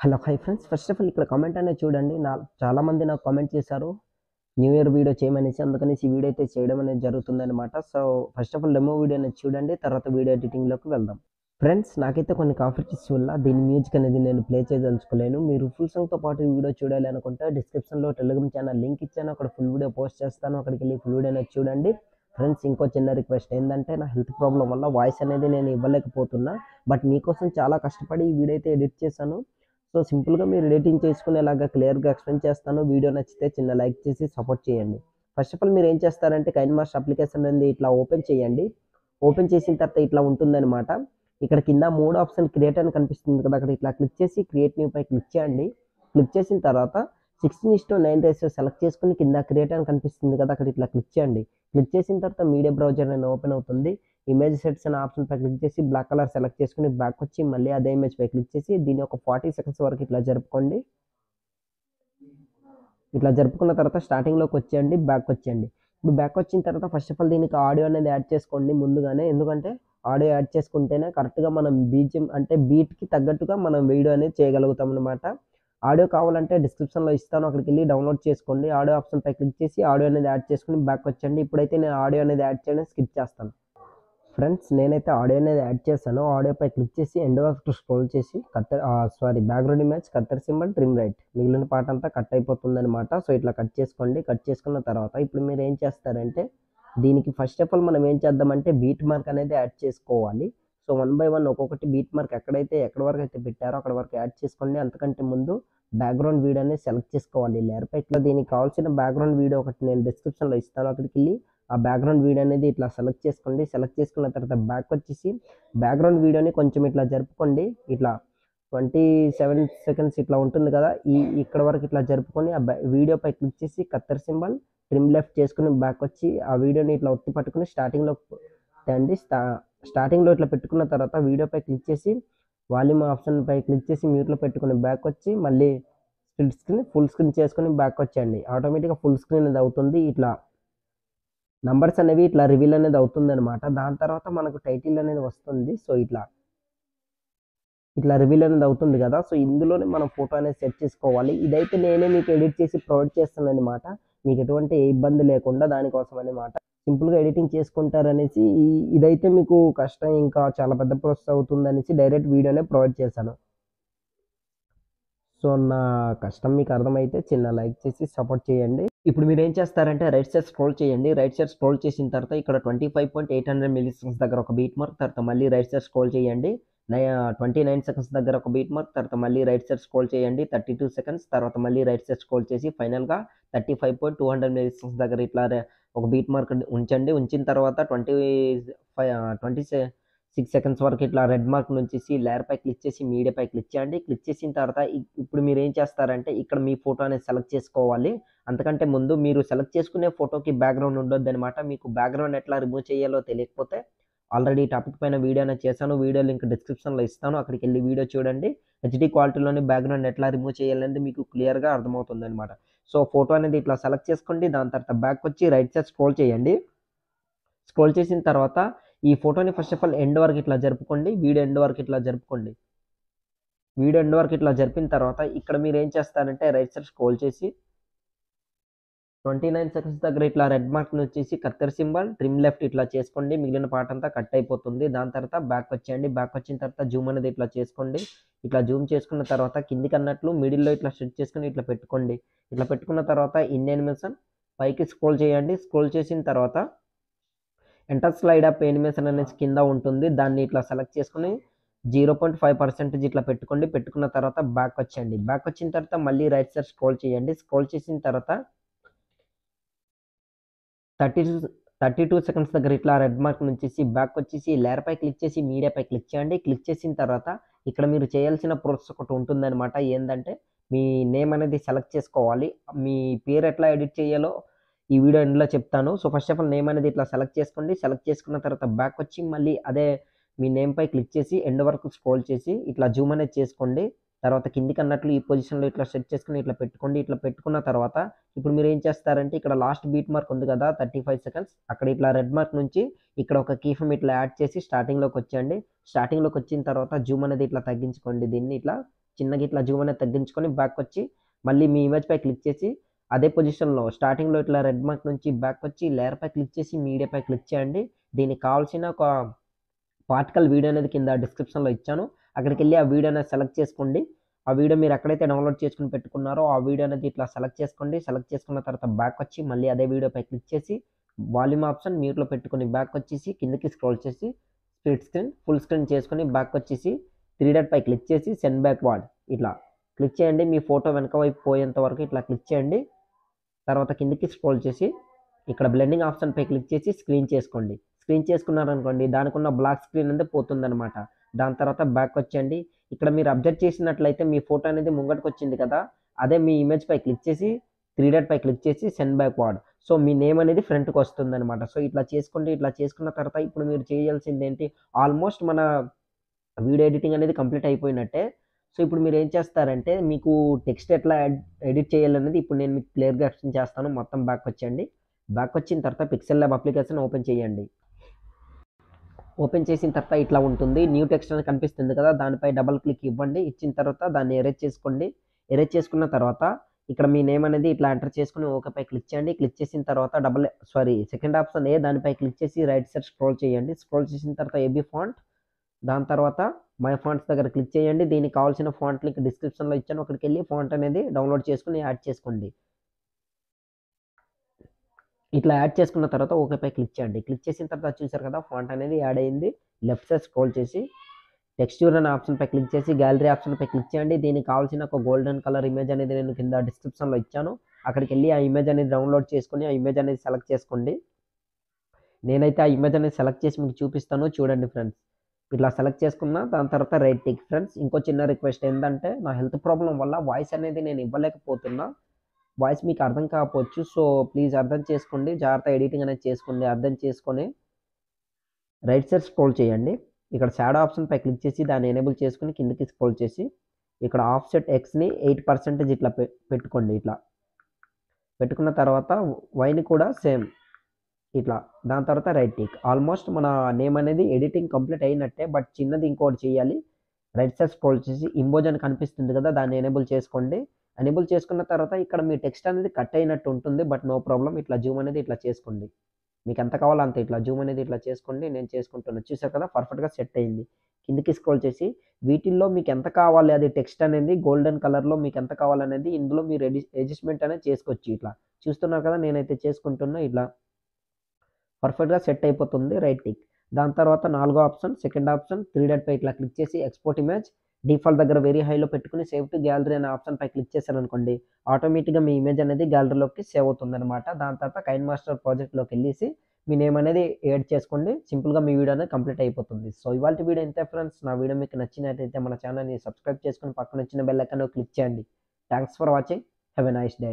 Hello hi friends, first of all ఇక్కడ comment అనేది చూడండి. చాలామంది నాకు కామెంట్ చేశారు న్యూ ఇయర్ వీడియో చేయమనేసి. అందుకనేసి ఈ వీడియో అయితే చేయడం అనేది జరుగుతుందన్నమాట. So first of all demo video అనేది చూడండి, తర్వాత వీడియో ఎడిటింగ్లోకి వెళ్దాం. ఫ్రెండ్స్, నాకైతే కొన్ని కాన్ఫ్లిక్ట్స్ వల్ల దీని మ్యూజిక్ అనేది నేను ప్లే చేయదలుచుకోలేను. మీరు ఫుల్ సాంగ్తో పాటు ఈ వీడియో చూడాలి అనుకుంటే డిస్క్రిప్షన్లో టెలిగ్రామ్ ఛానల్ లింక్ ఇచ్చాను, అక్కడ ఫుల్ వీడియో పోస్ట్ చేస్తాను. అక్కడికి వెళ్ళి ఫుల్ వీడియో అనేది చూడండి. ఫ్రెండ్స్, ఇంకో చిన్న రిక్వెస్ట్ ఏంటంటే, నా హెల్త్ ప్రాబ్లం వల్ల వాయిస్ అనేది నేను ఇవ్వలేకపోతున్నా. బట్ మీకోసం చాలా కష్టపడి ఈ వీడియో అయితే ఎడిట్ చేశాను. సో సింపుల్గా మీరు ఎడిటింగ్ చేసుకునేలాగా క్లియర్గా ఎక్స్ప్లెయిన్ చేస్తాను. వీడియో నచ్చితే చిన్న లైక్ చేసి సపోర్ట్ చేయండి. ఫస్ట్ ఆఫ్ ఆల్ మీరు ఏం చేస్తారంటే, కైన్మాస్టర్ అప్లికేషన్ అనేది ఇట్లా ఓపెన్ చేయండి. ఓపెన్ చేసిన తర్వాత ఇట్లా ఉంటుందన్నమాట. ఇక్కడ కింద 3 ఆప్షన్ క్రియేట్ అని కనిపిస్తుంది కదా, అక్కడ ఇట్లా క్లిక్ చేసి క్రియేట్ న్యూ పై క్లిక్ చేయండి. క్లిక్ చేసిన తర్వాత 16:9 రేషియో సెలెక్ట్ చేసుకుని కింద క్రియేట్ అని కనిపిస్తుంది కదా, అక్కడ ఇట్లా క్లిక్ చేయండి. క్లిక్ చేసిన తర్వాత మీడియా బ్రౌజర్ అనేది ఓపెన్ అవుతుంది. ఇమేజ్ సెట్స్ అనే ఆప్షన్ పై క్లిక్ చేసి బ్లాక్ కలర్ సెలెక్ట్ చేసుకుని బ్యాక్ వచ్చి మళ్ళీ అదే ఇమేజ్ పై క్లిక్ చేసి దీని ఒక 40 సెకండ్స్ వరకు ఇట్లా జరుపుకోండి. ఇట్లా జరుపుకున్న తర్వాత స్టార్టింగ్లోకి వచ్చేయండి, బ్యాక్ వచ్చేయండి. ఇప్పుడు బ్యాక్ వచ్చిన తర్వాత ఫస్ట్ ఆఫ్ ఆల్ దీనికి ఆడియో అనేది యాడ్ చేసుకోండి ముందుగానే. ఎందుకంటే ఆడియో యాడ్ చేసుకుంటేనే కరెక్ట్గా మనం బీజిఎం అంటే బీట్కి తగ్గట్టుగా మనం వీడియో అనేది చేయగలుగుతాం అనమాట. ఆడియో కావాలంటే డిస్క్రిప్షన్లో ఇస్తాను, అక్కడికి వెళ్ళి డౌన్లోడ్ చేసుకోండి. ఆడియో ఆప్షన్ పై క్లిక్ చేసి ఆడియో అనేది యాడ్ చేసుకుని బ్యాక్ వచ్చండి. ఇప్పుడైతే నేను ఆడియో అనేది యాడ్ చేయడం స్కిప్ చేస్తాను. ఫ్రెండ్స్, నేనైతే ఆడియో అనేది యాడ్ చేశాను. ఆడియోపై క్లిక్ చేసి ఎండ్ వరకు స్క్రోల్ చేసి background image Kathera symbol trim right, మిగిలిన పార్ట్ అంతా కట్ అయిపోతుంది అనమాట. సో ఇట్లా కట్ చేసుకోండి. కట్ చేసుకున్న తర్వాత ఇప్పుడు మీరు ఏం చేస్తారంటే, దీనికి ఫస్ట్ ఆఫ్ ఆల్ మనం ఏం చేద్దామంటే బీట్ మార్క్ అనేది యాడ్ చేసుకోవాలి. సో 1 by 1 ఒక్కొక్కటి బీట్ మార్క్ ఎక్కడి వరకు అయితే పెట్టారో అక్కడ వరకు యాడ్ చేసుకోండి. అంతకంటే ముందు బ్యాక్గ్రౌండ్ వీడియో అనేది సెలెక్ట్ చేసుకోవాలి లేయర్పై. ఇట్లా దీనికి కావాల్సిన బ్యాక్గ్రౌండ్ వీడియో ఒకటి నేను డిస్క్రిప్షన్లో ఇస్తాను, అక్కడికి వెళ్ళి ఆ బ్యాక్గ్రౌండ్ వీడియో అనేది ఇట్లా సెలెక్ట్ చేసుకోండి. సెలెక్ట్ చేసుకున్న తర్వాత బ్యాక్ వచ్చేసి బ్యాక్గ్రౌండ్ వీడియోని కొంచెం ఇట్లా జరుపుకోండి. ఇట్లా 27 సెకండ్స్ ఇట్లా ఉంటుంది కదా, ఇక్కడ వరకు ఇట్లా జరుపుకొని ఆ వీడియోపై క్లిక్ చేసి కత్తర్ సింబల్ ట్రిమ్ లెఫ్ట్ చేసుకుని బ్యాక్ వచ్చి ఆ వీడియోని ఇట్లా ఒత్తి పట్టుకుని స్టార్టింగ్లో తేండి. స్టార్టింగ్లో ఇట్లా పెట్టుకున్న తర్వాత వీడియోపై క్లిక్ చేసి వాల్యూమ్ ఆప్షన్ పై క్లిక్ చేసి మ్యూట్లో పెట్టుకుని బ్యాక్ వచ్చి మళ్ళీ స్ప్లిట్ స్క్రీన్ ఫుల్ స్క్రీన్ చేసుకుని బ్యాక్ వచ్చేయండి. ఆటోమేటిక్గా ఫుల్ స్క్రీన్ అనేది అవుతుంది. ఇట్లా నంబర్స్ అనేవి ఇట్లా రివీల్ అనేది అవుతుంది అనమాట. దాని తర్వాత మనకు టైటిల్ అనేది వస్తుంది. సో ఇట్లా రివీల్ అనేది అవుతుంది కదా, సో ఇందులోనే మనం ఫోటో అనేది సెట్ చేసుకోవాలి. ఇదైతే నేనే మీకు ఎడిట్ చేసి ప్రొవైడ్ చేస్తాను అనమాట, మీకు ఎటువంటి ఇబ్బంది లేకుండా దానికోసం అనమాట. సింపుల్గా ఎడిటింగ్ చేసుకుంటారనేసి ఇదైతే మీకు కష్టం ఇంకా చాలా పెద్ద ప్రాసెస్ అవుతుంది అనేసి డైరెక్ట్ వీడియోనే ప్రొవైడ్ చేశాను. సో నా కష్టం మీకు అర్థమైతే చిన్న లైక్ చేసి సపోర్ట్ చేయండి. ఇప్పుడు మీరు ఏం చేస్తారంటే రైట్ సైడ్ స్క్రోల్ చేయండి. రైట్ సైడ్ స్క్రోల్ చేసిన తర్వాత ఇక్కడ 25.800 మిల్లీసెకండ్స్ దగ్గర ఒక బీట్ మార్క్, తర్వాత మళ్ళీ రైట్ సైడ్ స్క్రోల్ చేయండి. 29 సెకండ్స్ దగ్గర ఒక బీట్ మార్క్, తర్వాత మళ్ళీ రైట్ సైడ్ స్క్రోల్ చేయండి. 32 సెకండ్స్, తర్వాత మళ్ళీ రైట్ సైడ్ స్క్రోల్ చేసి ఫైనల్గా 35.200 మిల్లీసెకండ్స్ దగ్గర ఇట్లా ఒక బీట్ మార్క్ ఉంచండి. ఉంచిన తర్వాత 26 సెకండ్స్ వరకు ఇట్లా రెడ్ మార్క్ నుంచి లేయర్పై క్లిక్ చేసి మీడియాపై క్లిక్ చేయండి. క్లిక్ చేసిన తర్వాత ఇప్పుడు మీరు ఏం చేస్తారంటే ఇక్కడ మీ ఫోటో అనేది సెలెక్ట్ చేసుకోవాలి. అంతకంటే ముందు మీరు సెలెక్ట్ చేసుకునే ఫోటోకి బ్యాక్గ్రౌండ్ ఉండొద్దు అనమాట. మీకు బ్యాక్గ్రౌండ్ ఎట్లా రిమూవ్ చేయాలో తెలియకపోతే ఆల్రెడీ టాపిక్ పైన వీడియో అనేది చేశాను, వీడియో లింక్ డిస్క్రిప్షన్లో ఇస్తాను, అక్కడికి వెళ్ళి వీడియో చూడండి. హెచ్డి క్వాలిటీలోని బ్యాక్గ్రౌండ్ ఎట్లా రిమూవ్ చేయాలనేది మీకు క్లియర్గా అర్థమవుతుంది అనమాట. సో ఫోటో అనేది ఇట్లా సెలెక్ట్ చేసుకోండి. దాని తర్వాత బ్యాక్ వచ్చి రైట్ సైడ్ స్క్రోల్ చేయండి. స్క్రోల్ చేసిన తర్వాత ఈ ఫోటోని ఫస్ట్ ఆఫ్ ఆల్ ఎండ్ వరకు ఇట్లా జరుపుకోండి. వీడియో ఎండ్ వరకు ఇట్లా జరుపుకోండి. వీడియో ఎండ్ వరకు ఇట్లా జరిపిన తర్వాత ఇక్కడ మీరు ఏం చేస్తారంటే రైట్ సైడ్ స్క్రోల్ చేసి 29 సెకండ్స్ దగ్గర ఇట్లా రెడ్ మార్క్ వచ్చేసి కత్తర్ సింబల్ ట్రిమ్ లెఫ్ట్ ఇట్లా చేసుకోండి. మిగిలిన పార్ట్ అంతా కట్ అయిపోతుంది. దాని తర్వాత బ్యాక్ వచ్చేయండి. బ్యాక్ వచ్చిన తర్వాత జూమ్ అనేది ఇట్లా చేసుకోండి. ఇట్లా జూమ్ చేసుకున్న తర్వాత కిందికి అన్నట్లు మిడిల్లో ఇట్లా సెట్ చేసుకుని ఇట్లా పెట్టుకోండి. ఇట్లా పెట్టుకున్న తర్వాత ఇన్ యానిమేషన్ పైకి స్క్రోల్ చేయండి. స్క్రోల్ చేసిన తర్వాత ఎంటర్ స్లైడ్ అప్ యానిమేషన్ అనేది కింద ఉంటుంది, దాన్ని ఇట్లా సెలెక్ట్ చేసుకుని 0.5% ఇట్లా పెట్టుకోండి. పెట్టుకున్న తర్వాత బ్యాక్ వచ్చేయండి. బ్యాక్ వచ్చిన తర్వాత మళ్ళీ రైట్ సైడ్ స్క్రోల్ చేయండి. స్క్రోల్ చేసిన తర్వాత 32 సెకండ్స్ దగ్గర ఇట్లా రెడ్ మార్క్ నుంచి బ్యాక్ వచ్చేసి లేయర్పై క్లిక్ చేసి మీడియాపై క్లిక్ చేయండి. క్లిక్ చేసిన తర్వాత ఇక్కడ మీరు చేయాల్సిన ప్రాసెస్ ఒకటి ఉంటుందన్నమాట. ఏంటంటే మీ నేమ్ అనేది సెలెక్ట్ చేసుకోవాలి. మీ పేరు ఎట్లా ఎడిట్ చేయాలో ఈ వీడియో ఎండ్లో చెప్తాను. So first of all name అనేది ఇట్లా సెలెక్ట్ చేసుకోండి. సెలెక్ట్ చేసుకున్న తర్వాత బ్యాక్ వచ్చి మళ్ళీ అదే మీ నేమ్ పై క్లిక్ చేసి ఎండ్ వరకు స్క్రోల్ చేసి ఇట్లా జూమ్ అనేది చేసుకోండి. తర్వాత కిందికి అన్నట్లు ఈ పొజిషన్లో ఇట్లా సెట్ చేసుకుని ఇట్లా పెట్టుకోండి. ఇట్లా పెట్టుకున్న తర్వాత ఇప్పుడు మీరు ఏం చేస్తారంటే ఇక్కడ లాస్ట్ బీట్ మార్క్ ఉంది కదా 35 సెకండ్స్, అక్కడ ఇట్లా రెడ్ మార్క్ నుంచి ఇక్కడ ఒక కీ ఫ్రేమ్ ఇట్లా యాడ్ చేసి స్టార్టింగ్లోకి వచ్చేయండి. స్టార్టింగ్లోకి వచ్చిన తర్వాత జూమ్ అనేది ఇట్లా తగ్గించుకోండి. దీన్ని ఇట్లా చిన్నగా ఇట్లా జూమ్ అనేది తగ్గించుకొని బ్యాక్ వచ్చి మళ్ళీ మీ ఇమేజ్ పై క్లిక్ చేసి అదే పొజిషన్లో స్టార్టింగ్లో ఇట్లా రెడ్ మార్క్ నుంచి బ్యాక్ వచ్చి లేయర్ పై క్లిక్ చేసి మీడియా పై క్లిక్ చేయండి. దీనికి కావాల్సిన ఒక పార్టికల్ వీడియో అనేది కింద డిస్క్రిప్షన్లో ఇచ్చాను. అక్కడికి వెళ్ళి ఆ వీడియో అనేది సెలెక్ట్ చేసుకోండి. ఆ వీడియో మీరు ఎక్కడైతే డౌన్లోడ్ చేసుకుని పెట్టుకున్నారో ఆ వీడియో అనేది ఇట్లా సెలెక్ట్ చేసుకోండి. సెలెక్ట్ చేసుకున్న తర్వాత బ్యాక్ వచ్చి మళ్ళీ అదే వీడియోపై క్లిక్ చేసి వాల్యూమ్ ఆప్షన్ మ్యూట్లో పెట్టుకొని బ్యాక్ వచ్చేసి కిందకి స్క్రోల్ చేసి స్ప్లిట్ స్క్రీన్ ఫుల్ స్క్రీన్ చేసుకొని బ్యాక్ వచ్చేసి 3 డాట్ పై క్లిక్ చేసి సెండ్ బ్యాక్ వార్డ్ ఇట్లా క్లిక్ చేయండి. మీ ఫోటో వెనక వైపు పోయేంత వరకు ఇట్లా క్లిక్ చేయండి. తర్వాత కిందకి స్క్రోల్ చేసి ఇక్కడ బ్లెండింగ్ ఆప్షన్ పై క్లిక్ చేసి స్క్రీన్ చేసుకోండి. స్క్రీన్ చేసుకున్నారనుకోండి దానికి ఉన్న బ్లాక్ స్క్రీన్ అనేది పోతుందన్నమాట. దాని తర్వాత బ్యాక్ వచ్చేయండి. ఇక్కడ మీరు అబ్జర్వ్ చేసినట్లయితే మీ ఫోటో అనేది ముంగటికి వచ్చింది కదా, అదే మీ ఇమేజ్ పై క్లిక్ చేసి 3 డాట్ పై క్లిక్ చేసి సెండ్ బ్యాక్ వార్డ్. సో మీ నేమ్ అనేది ఫ్రంట్కి వస్తుందన్నమాట. సో ఇట్లా చేసుకోండి. ఇట్లా చేసుకున్న తర్వాత ఇప్పుడు మీరు చేయాల్సింది ఏంటి, ఆల్మోస్ట్ మన వీడియో ఎడిటింగ్ అనేది కంప్లీట్ అయిపోయినట్టే. సో ఇప్పుడు మీరు ఏం చేస్తారంటే మీకు టెక్స్ట్ ఎట్లా ఎడిట్ చేయాలనేది ఇప్పుడు నేను మీకు క్లియర్గా ఎక్స్ప్లెయిన్ చేస్తాను. మొత్తం బ్యాక్ వచ్చేయండి. బ్యాక్ వచ్చిన తర్వాత పిక్సెల్ ల్యాబ్ అప్లికేషన్ ఓపెన్ చేయండి. ఓపెన్ చేసిన తర్వాత ఇట్లా ఉంటుంది. న్యూ టెక్స్ట్ అని కనిపిస్తుంది కదా, దానిపై డబల్ క్లిక్ ఇవ్వండి. ఇచ్చిన తర్వాత దాన్ని ఎరేజ్ చేసుకోండి. ఎరేజ్ చేసుకున్న తర్వాత ఇక్కడ మీ నేమ్ అనేది ఇట్లా ఎంటర్ చేసుకుని ఓకేపై క్లిక్ చేయండి. క్లిక్ చేసిన తర్వాత సెకండ్ ఆప్షన్ దానిపై క్లిక్ చేసి రైట్ సైడ్ స్క్రోల్ చేయండి. స్క్రోల్ చేసిన తర్వాత ఏబీ ఫాంట్, దాని తర్వాత మై ఫాంట్స్ దగ్గర క్లిక్ చేయండి. దీనికి కావాల్సిన ఫాంట్ లింక్ డిస్క్రిప్షన్లో ఇచ్చాను. అక్కడికి వెళ్ళి ఫాంట్ అనేది డౌన్లోడ్ చేసుకుని యాడ్ చేసుకోండి. ఇట్లా యాడ్ చేసుకున్న తర్వాత ఓకేపై క్లిక్ చేయండి. క్లిక్ చేసిన తర్వాత చూసారు కదా ఫాంట్ అనేది యాడ్ అయింది. లెఫ్ట్ సైడ్ స్క్రోల్ చేసి టెక్స్చర్ అనే ఆప్షన్పై క్లిక్ చేసి గ్యాలరీ ఆప్షన్పై క్లిక్ చేయండి. దీనికి కావాల్సిన ఒక గోల్డెన్ కలర్ ఇమేజ్ అనేది నేను కింద డిస్క్రిప్షన్లో ఇచ్చాను. అక్కడికి వెళ్ళి ఆ ఇమేజ్ అనేది డౌన్లోడ్ చేసుకొని ఆ ఇమేజ్ అనేది సెలెక్ట్ చేసుకోండి. నేనైతే ఆ ఇమేజ్ అనేది సెలెక్ట్ చేసి మీకు చూపిస్తాను, చూడండి ఫ్రెండ్స్. ఇట్లా సెలెక్ట్ చేసుకున్న దాని తర్వాత రైట్ టిక్. ఫ్రెండ్స్ ఇంకో చిన్న రిక్వెస్ట్ ఏంటంటే నా హెల్త్ ప్రాబ్లం వల్ల వాయిస్ అనేది నేను ఇవ్వలేకపోతున్నా. వాయిస్ మీకు అర్థం కాకపోవచ్చు. సో ప్లీజ్ అర్థం చేసుకోండి. జాగ్రత్త ఎడిటింగ్ అనేది చేసుకోండి. అర్థం చేసుకొని రైట్ సైడ్ స్క్రోల్ చేయండి. ఇక్కడ షాడో ఆప్షన్పై క్లిక్ చేసి దాన్ని ఎనేబుల్ చేసుకుని కిందకి స్క్రోల్ చేసి ఇక్కడ ఆఫ్సెట్ ఎక్స్ని 8% ఇట్లా పెట్టుకోండి. ఇట్లా పెట్టుకున్న తర్వాత వైని కూడా సేమ్ ఇట్లా. దాని తర్వాత రైట్ టిక్. ఆల్మోస్ట్ మన నేమ్ అనేది ఎడిటింగ్ కంప్లీట్ అయినట్టే. బట్ చిన్నది ఇంకోటి చేయాలి. రైట్ సైడ్ స్క్రోల్ చేసి ఇంబోజ్ అని కనిపిస్తుంది కదా, దాన్ని ఎనేబుల్ చేసుకోండి. ఎనేబుల్ చేసుకున్న తర్వాత ఇక్కడ మీ టెక్స్ట్ అనేది కట్ అయినట్టు ఉంటుంది. But no problem. ఇట్లా జూమ్ అనేది ఇట్లా చేసుకోండి. మీకు ఎంత కావాలో అంత ఇట్లా జూమ్ అనేది ఇట్లా చేసుకోండి. నేను చేసుకుంటున్నాను. చూసారు కదా పర్ఫెక్ట్గా సెట్ అయింది. కిందికి స్క్రోల్ చేసి వీటిల్లో మీకు ఎంత కావాలి అది టెక్స్ట్ అనేది గోల్డెన్ కలర్లో మీకు ఎంత కావాలనేది ఇందులో మీరు అడ్జస్ట్మెంట్ అనేది చేసుకోవచ్చు. ఇట్లా చూస్తున్నారు కదా, నేనైతే చేసుకుంటున్నా. ఇట్లా పర్ఫెక్ట్గా సెట్ అయిపోతుంది. Right tick. దాని తర్వాత 4వ ఆప్షన్ సెకండ్ ఆప్షన్ 3 డాట్ పై ఇట్లా క్లిక్ చేసి ఎక్స్పోర్ట్ ఇమేజ్ డిఫాల్ట్ దగ్గర వెరీ హైలో పెట్టుకుని సేవ్ టు గ్యాలరీ అనే ఆప్షన్ పై క్లిక్ చేశారనుకోండి ఆటోమేటిక్గా మీ ఇమేజ్ అనేది గ్యాలరీలోకి సేవ్ అవుతుంది అనమాట. దాని తర్వాత కైన్ మాస్టర్ ప్రాజెక్ట్లోకి వెళ్ళేసి మీ నేమ్ అనేది యాడ్ చేసుకోండి. సింపుల్గా మీ వీడియో అనేది కంప్లీట్ అయిపోతుంది. సో ఇవాళ వీడియో ఇంతే ఫ్రెండ్స్. నా వీడియో మీకు నచ్చినట్లయితే మన ఛానల్ని సబ్స్క్రైబ్ చేసుకుని పక్కన వచ్చిన బెల్ ఐకాన్ క్లిక్ చేయండి. Thanks for watching. Have a nice day.